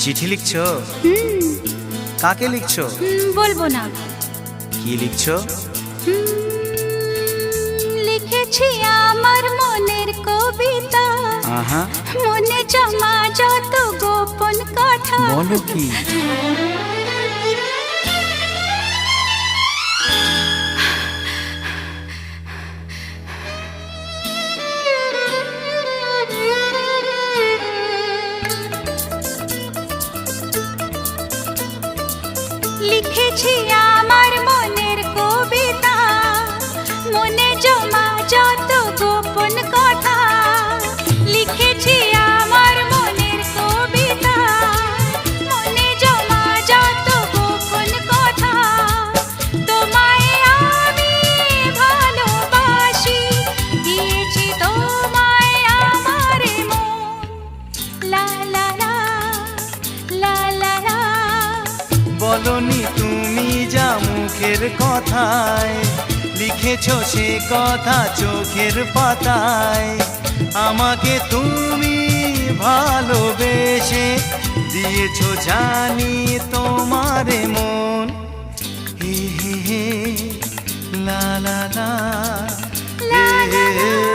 চিঠি লিখছো? কাকে লিখছো? বলবো না। কি লিখছো? লিখেছি আমার মনের কবিতা। আহা, মনে জমা যত গোপন কথা। বলো কি? লিখেছি আমার মনের কবিতা, মনে জমা যত গোপন কথা। লিখেছি আমার মনের কবিতা, মনে জমা যত গোপন কথা। তোমায় আমি ভালোবাসি, দিয়েছি তোমায় আমার মন। লা লা লা লা লা লা। বলনি তুমি যা মুখের কথায়, লিখেছো সে কথা চোখের পাতায়। আমাকে তুমি ভালোবেসে দিয়েছো জানি তোমারে মন। হে হে হে লা লা লা, হে হে হে।